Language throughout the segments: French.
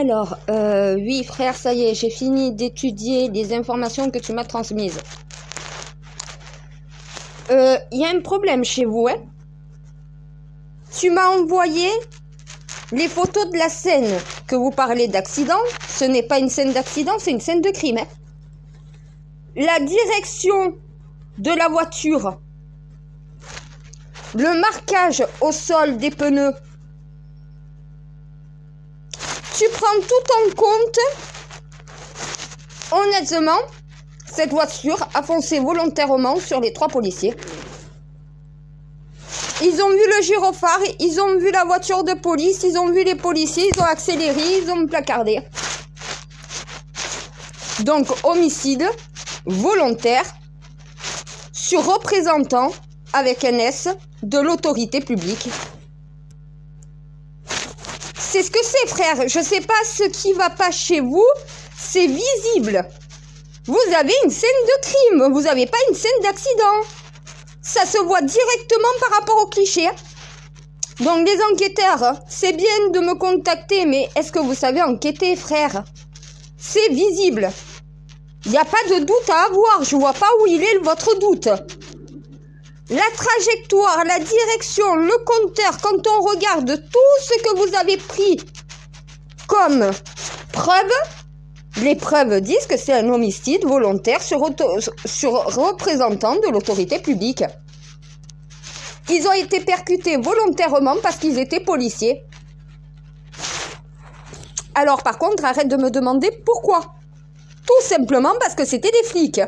Alors, oui, frère, ça y est, j'ai fini d'étudier les informations que tu m'as transmises. Il y a un problème chez vous, hein? Tu m'as envoyé les photos de la scène que vous parlez d'accident. Ce n'est pas une scène d'accident, c'est une scène de crime, hein? La direction de la voiture, le marquage au sol des pneus. Tu prends tout en compte. Honnêtement, cette voiture a foncé volontairement sur les 3 policiers. Ils ont vu le gyrophare, ils ont vu la voiture de police, ils ont vu les policiers, ils ont accéléré, ils ont placardé. Donc, homicide volontaire sur représentant avec un S de l'autorité publique. C'est ce que c'est, frère. Je sais pas ce qui va pas chez vous. C'est visible. Vous avez une scène de crime. Vous n'avez pas une scène d'accident. Ça se voit directement par rapport au cliché. Donc, les enquêteurs, c'est bien de me contacter, mais est-ce que vous savez enquêter, frère? C'est visible. Il n'y a pas de doute à avoir. Je vois pas où il est votre doute. La trajectoire, la direction, le compteur, quand on regarde tout ce que vous avez pris comme preuve, les preuves disent que c'est un homicide volontaire sur représentant de l'autorité publique. Ils ont été percutés volontairement parce qu'ils étaient policiers. Alors par contre, arrête de me demander pourquoi. Tout simplement parce que c'était des flics.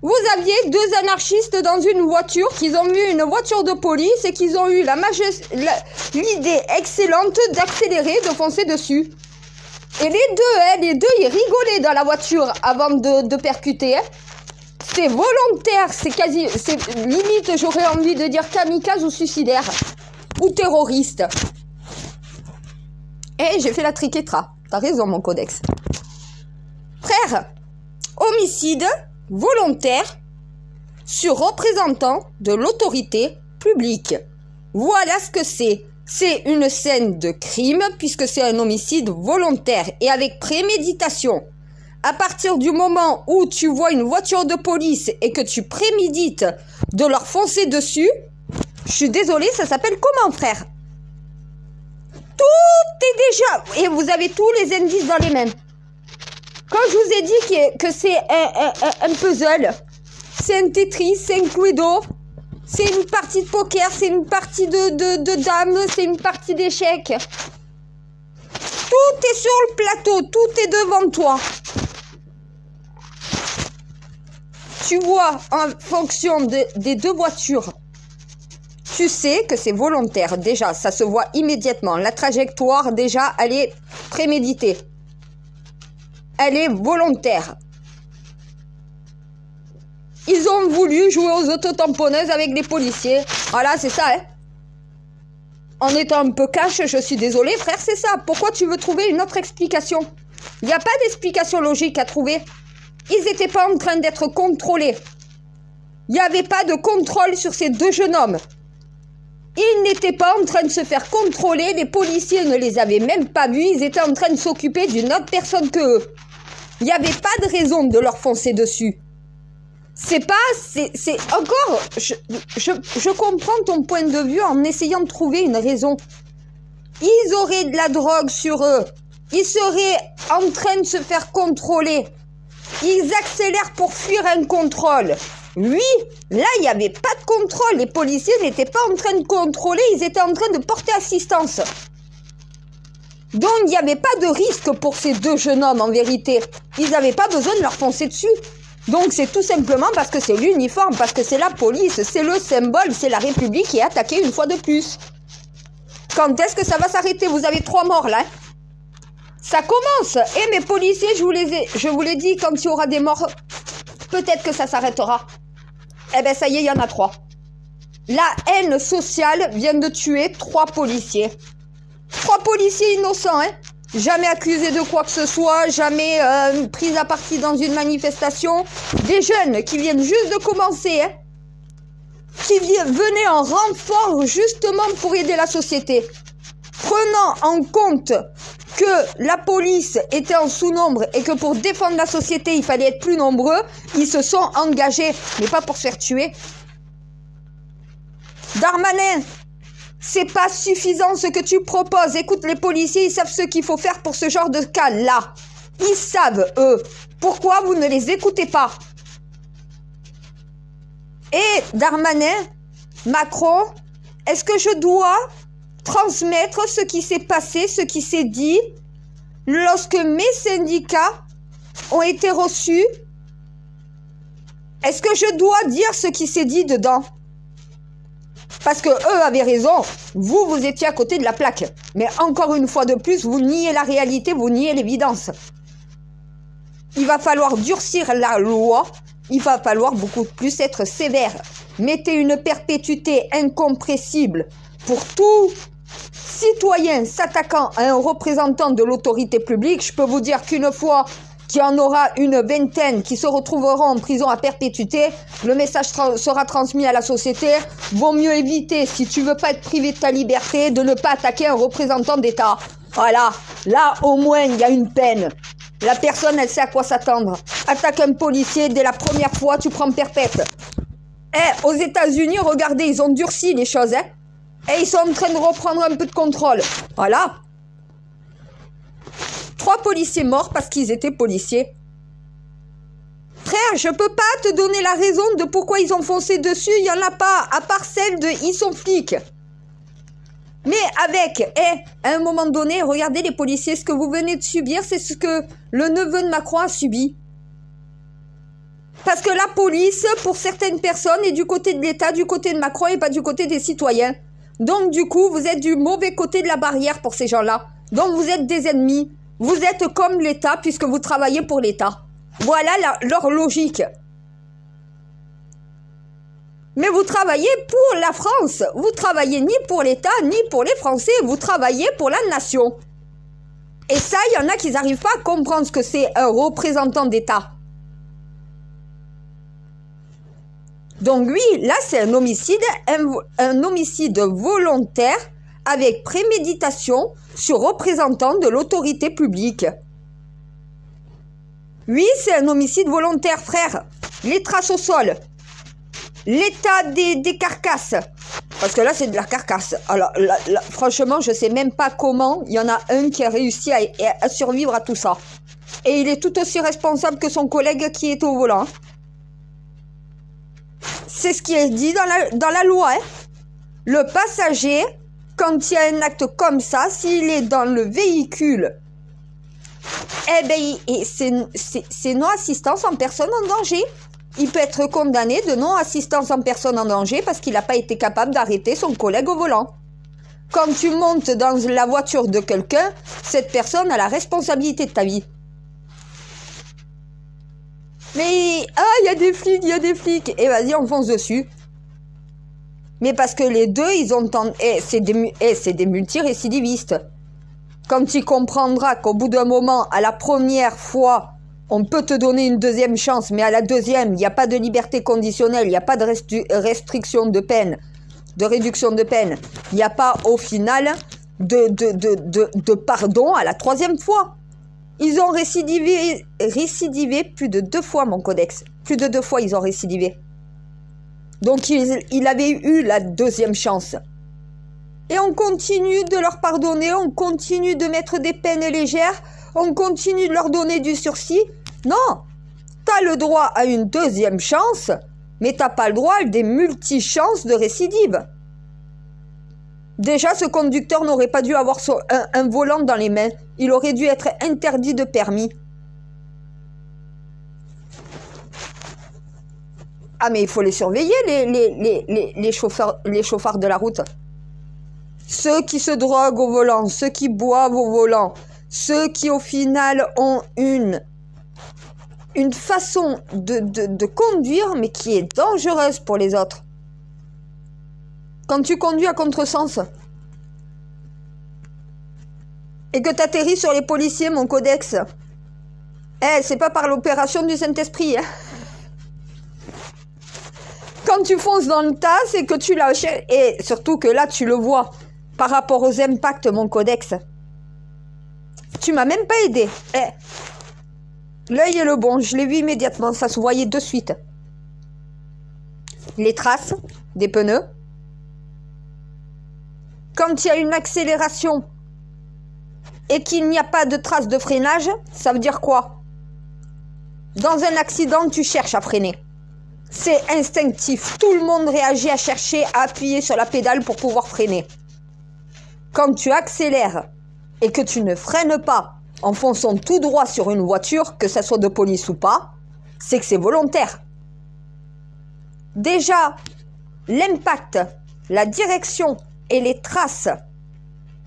Vous aviez 2 anarchistes dans une voiture, qu'ils ont vu une voiture de police et qu'ils ont eu l'idée excellente d'accélérer, de foncer dessus. Et les deux, ils rigolaient dans la voiture avant de percuter. Hein. C'est volontaire, c'est limite, j'aurais envie de dire kamikaze ou suicidaire. Ou terroriste. Et j'ai fait la triquetra. T'as raison, mon codex. Frère, homicide volontaire sur représentant de l'autorité publique. Voilà ce que c'est. C'est une scène de crime puisque c'est un homicide volontaire et avec préméditation. À partir du moment où tu vois une voiture de police et que tu prémédites de leur foncer dessus, je suis désolée, ça s'appelle comment, frère? Tout est déjà... Et vous avez tous les indices dans les mains. Quand je vous ai dit que c'est un puzzle, c'est un Tetris, c'est un Cluedo, c'est une partie de poker, c'est une partie de dames, c'est une partie d'échecs. Tout est sur le plateau, tout est devant toi. Tu vois en fonction des 2 voitures, tu sais que c'est volontaire. Déjà, ça se voit immédiatement. La trajectoire, déjà, elle est préméditée. Elle est volontaire. Ils ont voulu jouer aux autotamponneuses avec les policiers. Voilà, c'est ça, hein. En étant un peu cash, je suis désolée, frère, c'est ça. Pourquoi tu veux trouver une autre explication? Il n'y a pas d'explication logique à trouver. Ils n'étaient pas en train d'être contrôlés. Il n'y avait pas de contrôle sur ces 2 jeunes hommes. Ils n'étaient pas en train de se faire contrôler. Les policiers ne les avaient même pas vus. Ils étaient en train de s'occuper d'une autre personne qu'eux. Il n'y avait pas de raison de leur foncer dessus. C'est encore... Je comprends ton point de vue en essayant de trouver une raison. Ils auraient de la drogue sur eux. Ils seraient en train de se faire contrôler. Ils accélèrent pour fuir un contrôle. Oui, là, il n'y avait pas de contrôle. Les policiers n'étaient pas en train de contrôler. Ils étaient en train de porter assistance. Donc, il n'y avait pas de risque pour ces 2 jeunes hommes, en vérité. Ils n'avaient pas besoin de leur foncer dessus. Donc, c'est tout simplement parce que c'est l'uniforme, parce que c'est la police, c'est le symbole, c'est la République qui est attaquée une fois de plus. Quand est-ce que ça va s'arrêter? Vous avez 3 morts, là. Ça commence. Et mes policiers, je vous l'ai dit, quand il y aura des morts, peut-être que ça s'arrêtera. Eh bien, ça y est, il y en a 3. La haine sociale vient de tuer 3 policiers. 3 policiers innocents, hein. Jamais accusés de quoi que ce soit, jamais pris à partie dans une manifestation. Des jeunes qui viennent juste de commencer, hein, qui venaient en renfort justement pour aider la société. prenant en compte que la police était en sous-nombre et que pour défendre la société, il fallait être plus nombreux, ils se sont engagés, mais pas pour se faire tuer. Darmanin, c'est pas suffisant ce que tu proposes. Écoute, les policiers, ils savent ce qu'il faut faire pour ce genre de cas-là. Ils savent, eux. Pourquoi vous ne les écoutez pas? Et Darmanin, Macron, est-ce que je dois transmettre ce qui s'est passé, ce qui s'est dit lorsque mes syndicats ont été reçus? Est-ce que je dois dire ce qui s'est dit dedans? Parce que eux avaient raison, vous étiez à côté de la plaque. Mais encore une fois de plus, vous niez la réalité, vous niez l'évidence. Il va falloir durcir la loi, il va falloir beaucoup plus être sévère. Mettez une perpétuité incompressible pour tout citoyen s'attaquant à un représentant de l'autorité publique. Je peux vous dire qu'une fois qu'il y en aura une vingtaine qui se retrouveront en prison à perpétuité, le message sera transmis à la société. Vaut mieux éviter, si tu veux pas être privé de ta liberté, de ne pas attaquer un représentant d'État. Voilà, là au moins il y a une peine. La personne, elle sait à quoi s'attendre. Attaque un policier, dès la première fois, tu prends perpète. Aux États-Unis, regardez, ils ont durci les choses, hein. Et ils sont en train de reprendre un peu de contrôle. Voilà. 3 policiers morts parce qu'ils étaient policiers. Frère, je peux pas te donner la raison de pourquoi ils ont foncé dessus. Il y en a pas, à part celle de ils sont flics. Mais avec, à un moment donné, regardez les policiers, ce que vous venez de subir, c'est ce que le neveu de Macron a subi. Parce que la police, pour certaines personnes, est du côté de l'État, du côté de Macron et pas du côté des citoyens. Donc du coup, vous êtes du mauvais côté de la barrière pour ces gens-là. Donc vous êtes des ennemis. Vous êtes comme l'État puisque vous travaillez pour l'État. Voilà leur logique. Mais vous travaillez pour la France. Vous travaillez ni pour l'État, ni pour les Français. Vous travaillez pour la nation. Et ça, il y en a qui n'arrivent pas à comprendre ce que c'est un représentant d'État. Donc oui, là, c'est un homicide volontaire avec préméditation sur représentant de l'autorité publique. Oui, c'est un homicide volontaire, frère. Les traces au sol. L'état des carcasses. Parce que là, c'est de la carcasse. Alors, là, franchement, je sais même pas comment il y en a un qui a réussi à survivre à tout ça. Et il est tout aussi responsable que son collègue qui est au volant. C'est ce qui est dit dans la loi. Hein. Le passager, quand il y a un acte comme ça, s'il est dans le véhicule, eh ben, c'est non-assistance en personne en danger. Il peut être condamné de non-assistance en personne en danger parce qu'il n'a pas été capable d'arrêter son collègue au volant. Quand tu montes dans la voiture de quelqu'un, cette personne a la responsabilité de ta vie. Mais, il y a des flics, et vas-y, on fonce dessus. Mais parce que les deux, ils ont c'est des multirécidivistes. Quand il comprendra qu'au bout d'un moment, à la première fois, on peut te donner une deuxième chance, mais à la deuxième, il n'y a pas de liberté conditionnelle, il n'y a pas de restriction de peine, de réduction de peine. Il n'y a pas, au final, de pardon à la troisième fois. Ils ont récidivé plus de 2 fois, mon codex. Plus de 2 fois, ils ont récidivé. Donc, il avait eu la deuxième chance. Et on continue de leur pardonner, on continue de mettre des peines légères, on continue de leur donner du sursis. Non, t'as le droit à une deuxième chance, mais t'as pas le droit à des multi-chances de récidive. Déjà, ce conducteur n'aurait pas dû avoir un volant dans les mains. Il aurait dû être interdit de permis. Ah, mais il faut les surveiller, les chauffards de la route. Ceux qui se droguent au volant, ceux qui boivent au volant, ceux qui, au final, ont une façon de conduire, mais qui est dangereuse pour les autres. Quand tu conduis à contresens et que tu atterris sur les policiers, mon codex, c'est pas par l'opération du Saint-Esprit. Hein. Quand tu fonces dans le tas, c'est que tu lâches. Et surtout que là, tu le vois. par rapport aux impacts, mon codex. Tu m'as même pas aidé. L'œil est le bon, je l'ai vu immédiatement, ça se voyait de suite. Les traces des pneus. Quand il y a une accélération et qu'il n'y a pas de traces de freinage, ça veut dire quoi? Dans un accident, tu cherches à freiner. C'est instinctif. Tout le monde réagit à chercher à appuyer sur la pédale pour pouvoir freiner. Quand tu accélères et que tu ne freines pas en fonçant tout droit sur une voiture, que ça soit de police ou pas, c'est que c'est volontaire. Déjà, l'impact, la direction et les traces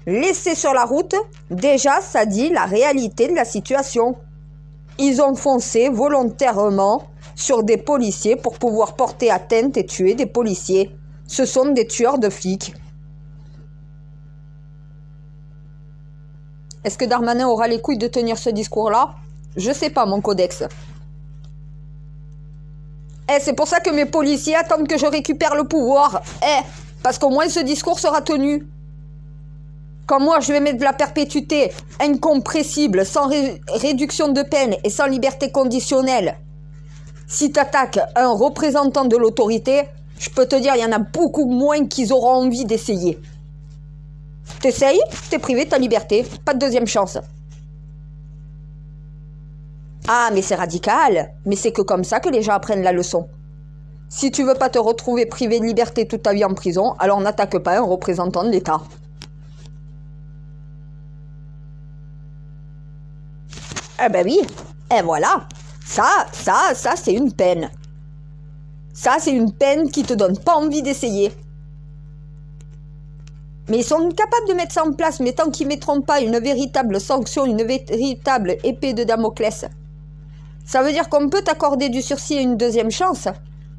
laissées sur la route, déjà, ça dit la réalité de la situation. Ils ont foncé volontairement sur des policiers pour pouvoir porter atteinte et tuer des policiers. Ce sont des tueurs de flics. Est-ce que Darmanin aura les couilles de tenir ce discours-là? Je sais pas, mon codex. C'est pour ça que mes policiers attendent que je récupère le pouvoir. Parce qu'au moins ce discours sera tenu. Quand moi je vais mettre de la perpétuité incompressible, sans réduction de peine et sans liberté conditionnelle, si tu attaques un représentant de l'autorité, je peux te dire, il y en a beaucoup moins qui auront envie d'essayer. T'essayes, t'es privé de ta liberté, pas de deuxième chance. Ah, mais c'est radical, mais c'est que comme ça que les gens apprennent la leçon. Si tu veux pas te retrouver privé de liberté toute ta vie en prison, alors n'attaque pas un représentant de l'État. Eh ben oui, et voilà. Ça, c'est une peine. Ça, c'est une peine qui te donne pas envie d'essayer. Mais ils sont capables de mettre ça en place, mais tant qu'ils mettront pas une véritable sanction, une véritable épée de Damoclès, ça veut dire qu'on peut t'accorder du sursis et une deuxième chance.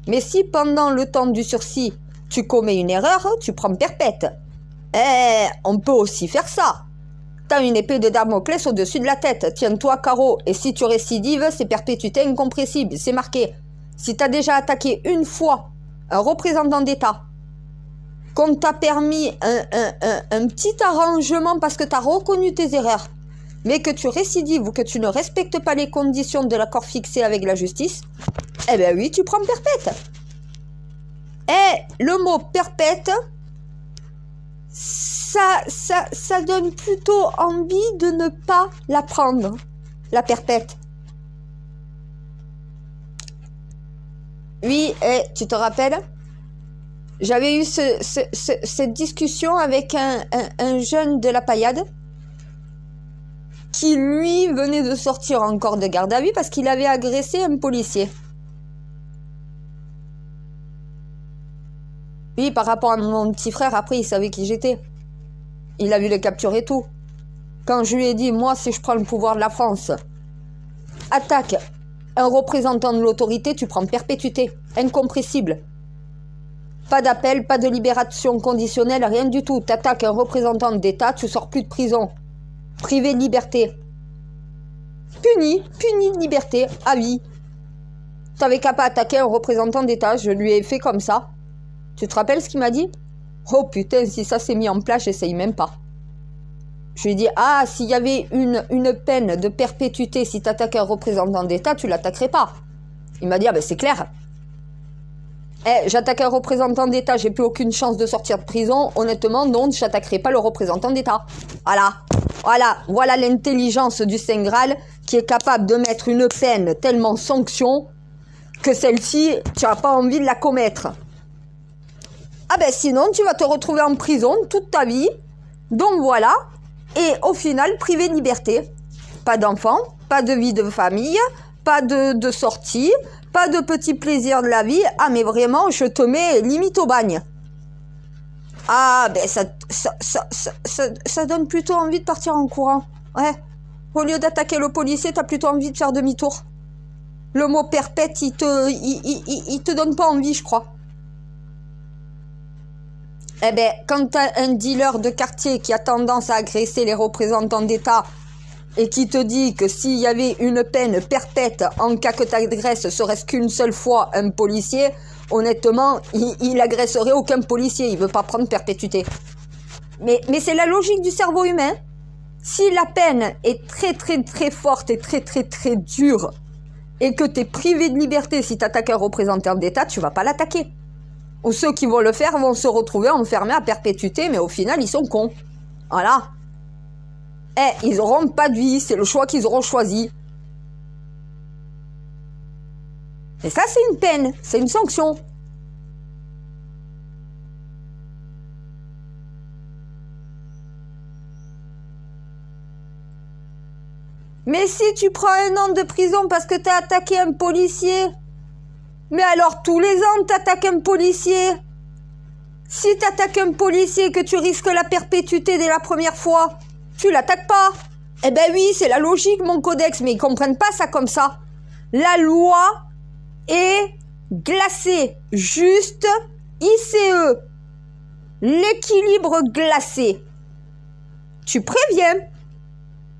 Mais si pendant le temps du sursis, tu commets une erreur, tu prends perpète. On peut aussi faire ça. T'as une épée de Damoclès au-dessus de la tête. Tiens-toi carreau. Et si tu récidives, c'est perpétuité incompressible. C'est marqué. Si t'as déjà attaqué une fois un représentant d'État, qu'on t'a permis un petit arrangement parce que t'as reconnu tes erreurs, mais que tu récidives ou que tu ne respectes pas les conditions de l'accord fixé avec la justice, eh ben oui, tu prends perpète. Et le mot perpète, ça donne plutôt envie de ne pas la prendre, la perpète. Oui, tu te rappelles? J'avais eu cette discussion avec un jeune de la Paillade qui, lui, venait de sortir encore de garde à vue parce qu'il avait agressé un policier. Oui, par rapport à mon petit frère, après, il savait qui j'étais. Il a vu le capture et tout. Quand je lui ai dit, moi, si je prends le pouvoir de la France, attaque un représentant de l'autorité, tu prends perpétuité, incompressible. Pas d'appel, pas de libération conditionnelle, rien du tout. T'attaques un représentant d'État, tu sors plus de prison. Privé de liberté. Puni de liberté, à vie. T'avais qu'à pas attaquer un représentant d'État, je lui ai fait comme ça. Tu te rappelles ce qu'il m'a dit? Oh putain, si ça s'est mis en place, j'essaye même pas. Je lui ai dit, ah, s'il y avait une peine de perpétuité, si t'attaques un représentant d'État, tu l'attaquerais pas. Il m'a dit, ah ben c'est clair. J'attaque un représentant d'État, j'ai plus aucune chance de sortir de prison. Honnêtement, donc, j'attaquerai pas le représentant d'État. Voilà l'intelligence du Saint Graal qui est capable de mettre une peine tellement sanction que celle-ci, tu n'as pas envie de la commettre. Ah ben sinon, tu vas te retrouver en prison toute ta vie. Donc voilà. Et au final, privé de liberté. Pas d'enfant, pas de vie de famille, pas de sortie, pas de petits plaisirs de la vie. Ah mais vraiment, je te mets limite au bagne. Ah ben ça donne plutôt envie de partir en courant. Ouais. Au lieu d'attaquer le policier, t'as plutôt envie de faire demi-tour. Le mot perpète, il te donne pas envie, je crois. Eh ben, quand t'as un dealer de quartier qui a tendance à agresser les représentants d'État et qui te dit que s'il y avait une peine perpète en cas que t'agresses serait-ce qu'une seule fois un policier, honnêtement, il agresserait aucun policier. Il veut pas prendre perpétuité. Mais c'est la logique du cerveau humain. Si la peine est très très très forte et très très très dure, et que tu es privé de liberté si tu attaques un représentant d'État, tu vas pas l'attaquer. Ou ceux qui vont le faire vont se retrouver enfermés à perpétuité, mais au final, ils sont cons. Voilà. Ils auront pas de vie, c'est le choix qu'ils auront choisi. Et ça, c'est une peine, c'est une sanction. Mais si tu prends 1 an de prison parce que tu as attaqué un policier, mais alors tous les ans tu attaques un policier. Si tu attaques un policier et que tu risques la perpétuité dès la première fois, tu l'attaques pas. Eh ben oui, c'est la logique, mon codex, mais ils comprennent pas ça comme ça. La loi est glacée, juste ICE, l'équilibre glacé. Tu préviens.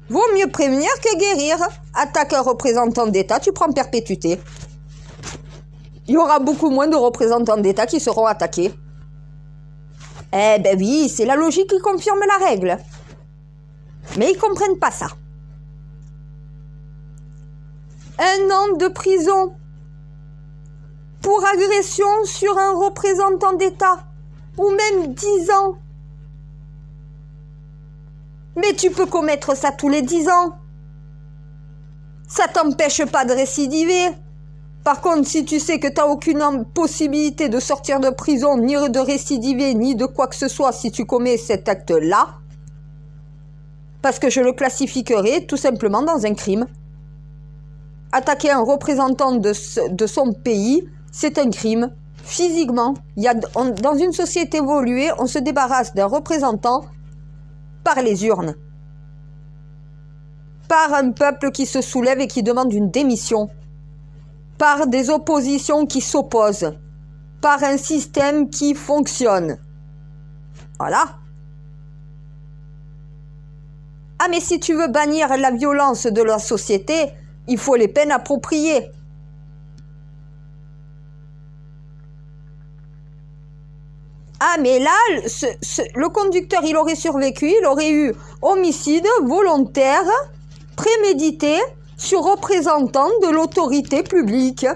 Vaut mieux prévenir que guérir. Attaque un représentant d'État, tu prends perpétuité. Il y aura beaucoup moins de représentants d'État qui seront attaqués. Eh ben oui, c'est la logique qui confirme la règle. Mais ils comprennent pas ça. 1 an de prison pour agression sur un représentant d'État. Ou même 10 ans. Mais tu peux commettre ça tous les 10 ans. Ça t'empêche pas de récidiver. Par contre, si tu sais que tu n'as aucune possibilité de sortir de prison, ni de récidiver, ni de quoi que ce soit si tu commets cet acte-là, parce que je le classifierai tout simplement dans un crime. Attaquer un représentant de son pays, c'est un crime. Physiquement, dans une société évoluée, on se débarrasse d'un représentant par les urnes, par un peuple qui se soulève et qui demande une démission, par des oppositions qui s'opposent, par un système qui fonctionne. Voilà. Ah, mais si tu veux bannir la violence de la société, il faut les peines appropriées. Ah, mais là, le conducteur, il aurait survécu, il aurait eu homicide volontaire, prémédité, sur représentant de l'autorité publique.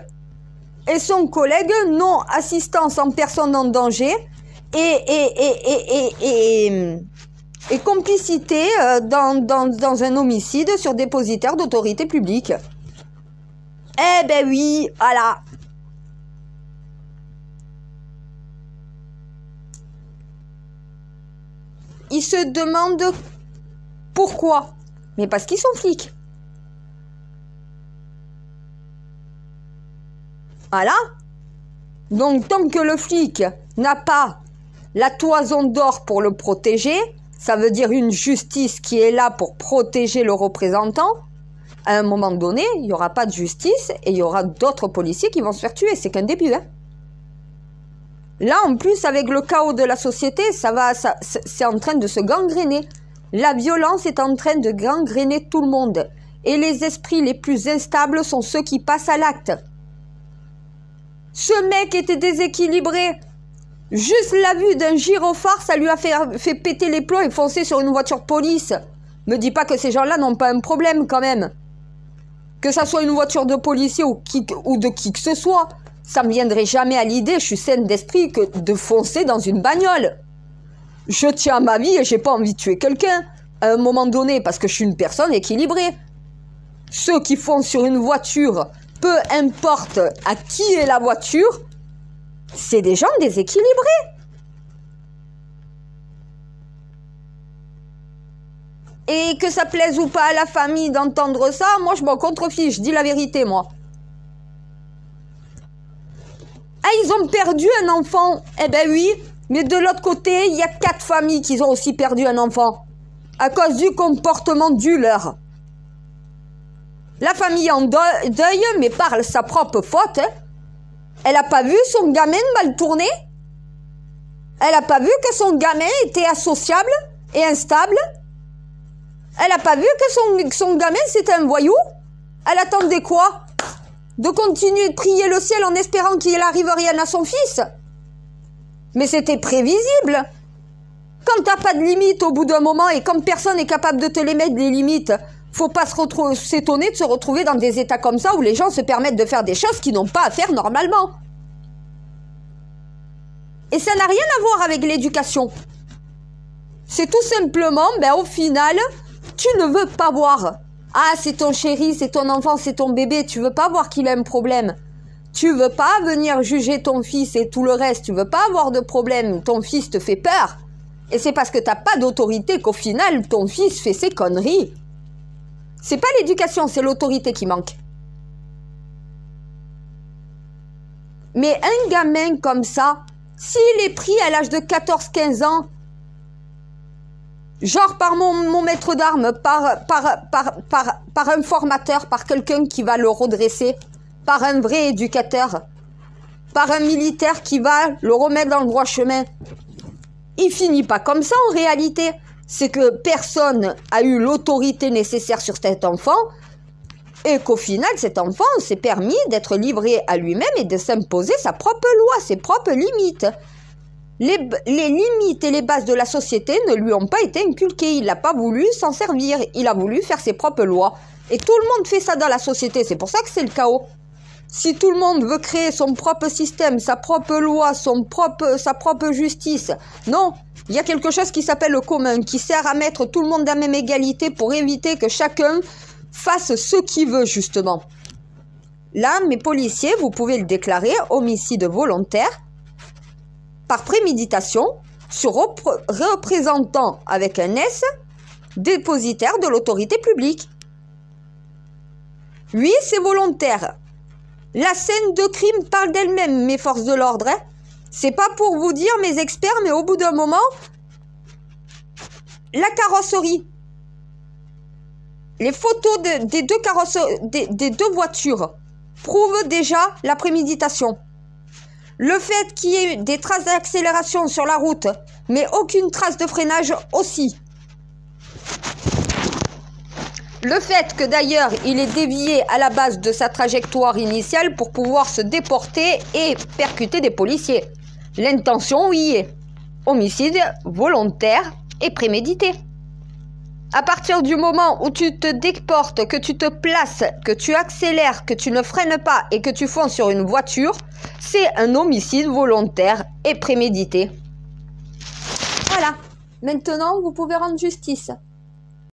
Et son collègue, non assistance en personne en danger, et complicité dans un homicide sur dépositaire d'autorité publique. Eh ben oui, voilà. Ils se demandent pourquoi. Mais parce qu'ils sont flics. Voilà. Donc, tant que le flic n'a pas la toison d'or pour le protéger, ça veut dire une justice qui est là pour protéger le représentant, à un moment donné, il n'y aura pas de justice et il y aura d'autres policiers qui vont se faire tuer. C'est qu'un début, hein. Là, en plus, avec le chaos de la société, c'est en train de se gangréner. La violence est en train de gangréner tout le monde. Et les esprits les plus instables sont ceux qui passent à l'acte. Ce mec était déséquilibré. Juste la vue d'un gyrophare, ça lui a fait péter les plombs et foncer sur une voiture police. Me dis pas que ces gens-là n'ont pas un problème quand même. Que ça soit une voiture de policier ou de qui que ce soit. Ça me viendrait jamais à l'idée, je suis saine d'esprit, que de foncer dans une bagnole. Je tiens à ma vie et j'ai pas envie de tuer quelqu'un à un moment donné parce que je suis une personne équilibrée. Ceux qui foncent sur une voiture, peu importe à qui est la voiture, c'est des gens déséquilibrés. Et que ça plaise ou pas à la famille d'entendre ça, moi je m'en contrefiche, je dis la vérité moi. Ah, ils ont perdu un enfant. Eh ben oui, mais de l'autre côté, il y a 4 familles qui ont aussi perdu un enfant. À cause du comportement du leur. La famille en deuil, mais par sa propre faute. Hein. Elle n'a pas vu son gamin mal tourné. Elle n'a pas vu que son gamin était associable et instable. Elle n'a pas vu que son gamin c'était un voyou. Elle attendait quoi? De continuer de prier le ciel en espérant qu'il n'arrive rien à son fils. Mais c'était prévisible. Quand t'as pas de limites au bout d'un moment et comme personne n'est capable de te les mettre, les limites, faut pas s'étonner de se retrouver dans des états comme ça où les gens se permettent de faire des choses qu'ils n'ont pas à faire normalement. Et ça n'a rien à voir avec l'éducation. C'est tout simplement, au final, tu ne veux pas voir. Ah, c'est ton chéri, c'est ton enfant, c'est ton bébé, tu veux pas voir qu'il a un problème. Tu veux pas venir juger ton fils et tout le reste, tu veux pas avoir de problème, ton fils te fait peur. Et c'est parce que t'as pas d'autorité qu'au final, ton fils fait ses conneries. C'est pas l'éducation, c'est l'autorité qui manque. Mais un gamin comme ça, s'il est pris à l'âge de 14-15 ans, genre par mon maître d'armes, par un formateur, par quelqu'un qui va le redresser, par un vrai éducateur, par un militaire qui va le remettre dans le droit chemin, il finit pas comme ça en réalité. C'est que personne a eu l'autorité nécessaire sur cet enfant et qu'au final, cet enfant s'est permis d'être livré à lui-même et de s'imposer sa propre loi, ses propres limites. Les limites et les bases de la société ne lui ont pas été inculquées. Il n'a pas voulu s'en servir. Il a voulu faire ses propres lois. Et tout le monde fait ça dans la société. C'est pour ça que c'est le chaos. Si tout le monde veut créer son propre système, sa propre loi, sa propre justice, non, il y a quelque chose qui s'appelle le commun, qui sert à mettre tout le monde à la même égalité pour éviter que chacun fasse ce qu'il veut, justement. Là, mes policiers, vous pouvez le déclarer, homicide volontaire, par préméditation, sur représentant avec un S, dépositaire de l'autorité publique. Oui, c'est volontaire. La scène de crime parle d'elle-même, mes forces de l'ordre. Hein. C'est pas pour vous dire, mes experts, mais au bout d'un moment, la carrosserie, les photos des deux voitures prouvent déjà la préméditation. Le fait qu'il y ait des traces d'accélération sur la route, mais aucune trace de freinage aussi. Le fait que d'ailleurs il est dévié à la base de sa trajectoire initiale pour pouvoir se déporter et percuter des policiers. L'intention y est. Homicide volontaire et prémédité. À partir du moment où tu te déportes, que tu te places, que tu accélères, que tu ne freines pas et que tu fonces sur une voiture, c'est un homicide volontaire et prémédité. Voilà. Maintenant, vous pouvez rendre justice.